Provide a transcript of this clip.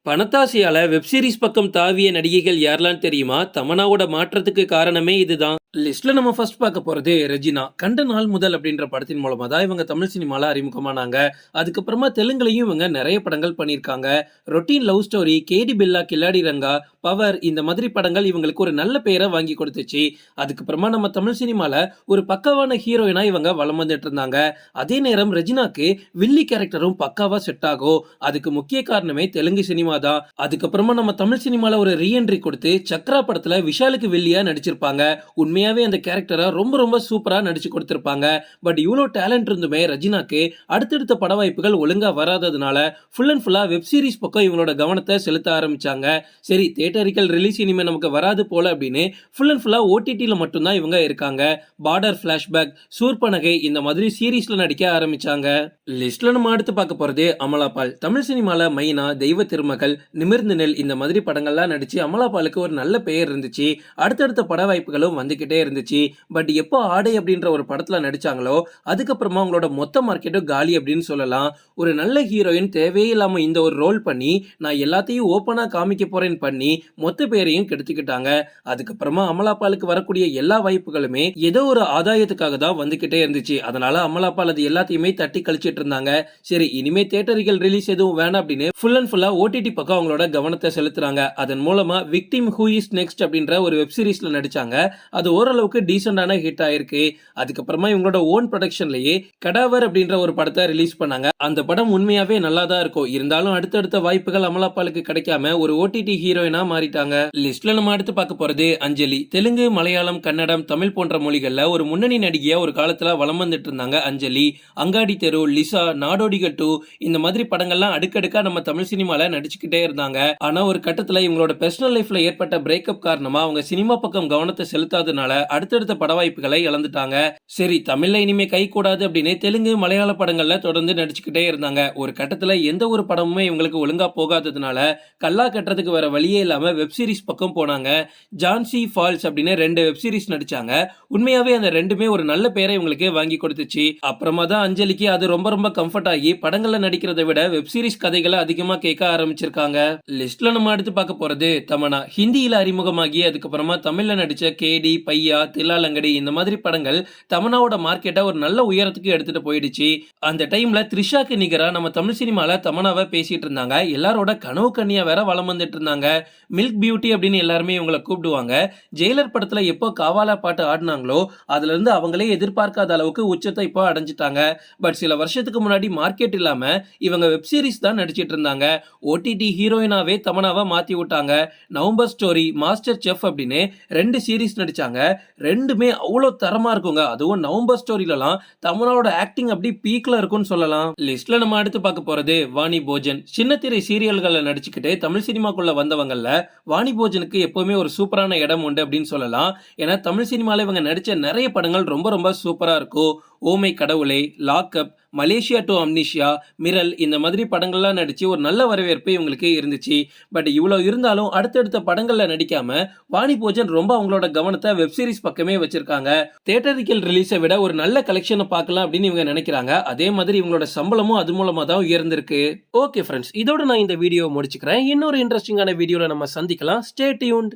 பணத்தாசையால web series பக்கம் தாவிய நடிகைகள் யாரெல்லாம் தெரியுமா? தமன்னாவோட மாற்றத்துக்கு காரணமே இதுதான். லிஸ்ட்ல நம்ம ஃபர்ஸ்ட் பார்க்க போறது ரெஜினா. கண்ட நாள் முதல் அப்படின்ற படத்தின் மூலமா தான் இவங்க தமிழ் சினிமால அறிமுகமானாங்க. அதுக்கப்புறமா தெலுங்குலையும் இவங்க நிறைய படங்கள் பண்ணியிருக்காங்க. ரொட்டீன் லவ் ஸ்டோரி, கேடி பில்லா, கில்லாடி ரங்கா, பவர் இந்த மாதிரி படங்கள் இவங்களுக்கு ஒரு நல்ல பெயரை வாங்கி கொடுத்துச்சு. அதுக்கப்புறமா நம்ம தமிழ் சினிமால ஒரு பக்காவான ஹீரோயினா இவங்க வலம் வந்துட்டு இருந்தாங்க. அதே நேரம் ரெஜினாக்கு வில்லி கேரக்டரும் பக்காவா செட் ஆகும். அதுக்கு முக்கிய காரணமே தெலுங்கு சினிமா தான். அதுக்கப்புறமா நம்ம தமிழ் சினிமால ஒரு ரீஎன்ட்ரி கொடுத்து சக்ரா படத்துல விஷாலுக்கு வில்லியா நடிச்சிருப்பாங்க. உண்மையாவே அந்த கேரக்டரை ரொம்ப ரொம்ப சூப்பரா நடிச்சு கொடுத்திருப்பாங்க. பட் இவ்வளவு டேலண்ட் இருந்துமே ரெஜினாக்கு அடுத்தடுத்த பட வாய்ப்புகள் ஒழுங்கா வராததுனால ஃபுல் அண்ட் ஃபுல்லா வெப் சீரிஸ் பக்கம் இவங்களோட கவனத்தை செலுத்த ஆரம்பிச்சாங்க. சரி, தியேட்டரிக்கல் ரிலீஸ் இனிமே நமக்கு வராது போல அப்படின்னு ஃபுல் அண்ட் ஃபுல்லா ஓடிடில மட்டும்தான் இவங்க இருக்காங்க. பார்டர் பிளாஷ்பேக், சூர்பனகை இந்த மாதிரி சீரீஸ்ல நடிக்க ஆரம்பிச்சாங்க. லிஸ்ட்ல நம்ம அடுத்து பார்க்க போறது அமலா பால். தமிழ் சினிமால மைனா, தெய்வ திருமகள், நிமிர்ந்து நெல் இந்த மாதிரி படங்கள்லாம் நடிச்சு அமலா பாலுக்கு ஒரு நல்ல பெயர் இருந்துச்சு. அடுத்தடுத்த பட வாய்ப்புகளும் வந்துகிட்டே இருந்துச்சு. பட் எப்போ ஆடை அப்படின்ற ஒரு படத்துல நடிச்சாங்களோ அதுக்கப்புறமா அவங்களோட மொத்த மார்க்கெட்டும் காலி அப்படின்னு சொல்லலாம். ஒரு நல்ல ஹீரோயின் தேவையே இல்லாம இந்த ஒரு ரோல் பண்ணி நான் எல்லாத்தையும் ஓப்பனா காமிக்க போறேன்னு பண்ணி மொத்த பேரையும் கெடுத்துக்கிட்டாங்க. அதுக்கப்புறமா அமலா பாலுக்கு வரக்கூடிய எல்லா வாய்ப்புகளுமே ஏதோ ஒரு ஆதாயத்துக்காக தான் வந்துகிட்டே இருந்துச்சு. அதனால அமலா பால் அது எல்லாத்தையுமே தட்டி கழிச்சிட்டு இருந்தாங்க. சரி, இனிமே தியேட்டரிக்கல் ரிலீஸ் எதுவும் வேணாம் அப்படின்னு ஃபுல் அண்ட் ஃபுல்லா ஓடிடி பக்கம் அவங்களோட கவனத்தை செலுத்துறாங்க. அதன் மூலமா விக்டிம் ஹூ இஸ் நெக்ஸ்ட் அப்படின்ற ஒரு வெப் சீரிஸ்ல நடிச்சாங்க. அது ஓரளவுக்கு டீசென்டான ஹிட் ஆயிருக்கு. அதுக்கப்புறமா இவங்களோட ஓன் ப்ரொடக்ஷன்லயே கடாவர் அப்படின்ற ஒரு படத்தை ரிலீஸ் பண்ணாங்க. அந்த படம் உண்மையாவே நல்லா தான் இருக்கும். இருந்தாலும் அடுத்தடுத்த வாய்ப்புகள் அமலாபாலுக்கு கிடைக்காம ஒரு ஓடிடி ஹீரோயினா மாறிட்டாங்க. லிஸ்ட்ல நம்ம அடுத்து பார்க்க போறது அஞ்சலி. தெலுங்கு, மலையாளம், கன்னடம், தமிழ் போன்ற மொழிகள்ல ஒரு முன்னணி நடிகையா ஒரு காலத்துல வலம் வந்துட்டு இருந்தாங்க அஞ்சலி. அங்காடி தெரு, லிசா, நாடோடிகள் 2 இந்த மாதிரி படங்கள்லாம் அடுக்கடுக்கா நம்ம தமிழ் சினிமால நடிச்சுக்கிட்டே இருந்தாங்க. ஆனா ஒரு கட்டத்துல இவங்களோட பர்சனல் லைஃப்ல ஏற்பட்ட பிரேக்கப் காரணமா அவங்க சினிமா பக்கம் கவனத்தை செலுத்தாதனால அடுத்தடுத்த பட வாய்ப்புகளை இழந்துட்டாங்க. சரி, தமிழ்ல இனிமே கை கூடாது அப்படின்னு தெலுங்கு, மலையாள படங்கள்ல தொடர்ந்து நடிச்சுக்கிட்டே இருந்தாங்க. ஒரு கட்டத்துல எந்த ஒரு படமுமே இவங்களுக்கு ஒழுங்கா போகாததுனால கல்லா கட்டுறதுக்கு வேற வழியே இல்லாம வெப் சீரிஸ் பக்கம் போனாங்க. ஜான்சி ஃபால்ஸ் அப்படின்னு 2 வெப் சீரிஸ் நடிச்சாங்க. உண்மையாவே அந்த ரெண்டுமே ஒரு நல்ல பேரை இவங்களுக்கு வாங்கி கொடுத்துச்சு. அப்புறமா தான் அஞ்சலிக்கு அது ரொம்ப ரொம்ப கம்ஃபர்ட் ஆகி படங்கள்ல நடிக்கிறதை விட வெப் சீரிஸ் கதைகளை அதிகமா கேட்க ஆரம்பிச்சிருக்காங்க. லிஸ்ட்ல நம்ம அடுத்து பார்க்க போறது தமன்னா. ஹிந்தியில அறிமுகமாகி அதுக்கப்புறமா தமிழ்ல நடிச்ச கேடி, பையா, தில்லாலங்கடி இந்த மாதிரி படங்கள் தமன்னாவோட மார்க்கெட்டை ஒரு நல்ல உயரத்துக்கு எடுத்துட்டு போயிடுச்சு. அந்த டைம்ல த்ரிஷாக்கு நிகரா நம்ம தமிழ் சினிமால தமன்னாவை பேசிட்டு இருந்தாங்க. எல்லாரோட கனவு கண்ணியா வேற வலம் வந்துட்டு இருந்தாங்க. மில்க் பியூட்டி அப்படின்னு எல்லாருமே இவங்களை கூப்பிடுவாங்க. ஜெயிலர் படத்துல எப்போ காவாலா பாட்டு ஆடினாங்களோ அதுல இருந்து அவங்களே எதிர்பார்க்காத அளவுக்கு உச்சத்தை இப்போ அடைஞ்சிட்டாங்க. பட் சில வருஷத்துக்கு முன்னாடி மார்க்கெட் இல்லாம இவங்க வெப் சீரிஸ் தான் நடிச்சிட்டு இருந்தாங்க. ஓடிடி ஹீரோயினாவே தமன்னாவை மாத்தி விட்டாங்க. நவம்பர் ஸ்டோரி, மாஸ்டர் செஃப் அப்படின்னு 2 சீரிஸ் நடிச்சாங்க. ரெண்டுமே அவ்வளோ தரமா இருக்குங்க. அதுவும் நவம்பர் ஸ்டோரியிலலாம் தமன்னாவோட ஆக்டிங் அப்படி பீக்ல இருக்கும்னு சொல்லலாம். லிஸ்ட்ல நம்ம அடுத்து பார்க்க போறது வாணி போஜன். சின்னத்திரை சீரியல்களை நடிச்சுக்கிட்டு தமிழ் சினிமாக்குள்ள வந்தவங்கல்ல வாணி போஜனுக்கு எப்பவுமே ஒரு சூப்பரான இடம் உண்டு அப்படின்னு சொல்லலாம். ஏன்னா தமிழ் சினிமால இவங்க நடிச்ச நிறைய படங்கள் ரொம்ப ரொம்ப சூப்பரா இருக்கும். ஓமை கடவுளே, லாக்அப், மலேசியா டு அம்னிஷியா, மிரல் இந்த மாதிரி படங்கள்லாம் நடிச்சு ஒரு நல்ல வரவேற்பு இவங்களுக்கு இருந்துச்சு. பட் இவ்வளவு இருந்தாலும் அடுத்தடுத்த படங்கள்ல நடிக்காம வாணி போஜன் ரொம்ப அவங்களோட கவனத்தை வெப் சீரிஸ் பக்கமே வச்சிருக்காங்க. தியேட்டரிக்கல் ரிலீஸை விட ஒரு நல்ல கலெக்ஷனை பார்க்கலாம் அப்படின்னு இவங்க நினைக்கிறாங்க. அதே மாதிரி இவங்களோட சம்பளமும் அது மூலமா தான் உயர்ந்திருக்கு. ஓகே ஃப்ரெண்ட்ஸ், இதோட நான் இந்த வீடியோ முடிச்சுக்கிறேன். இன்னொரு இன்ட்ரெஸ்டிங்கான வீடியோல நம்ம சந்திக்கலாம். Stay tuned.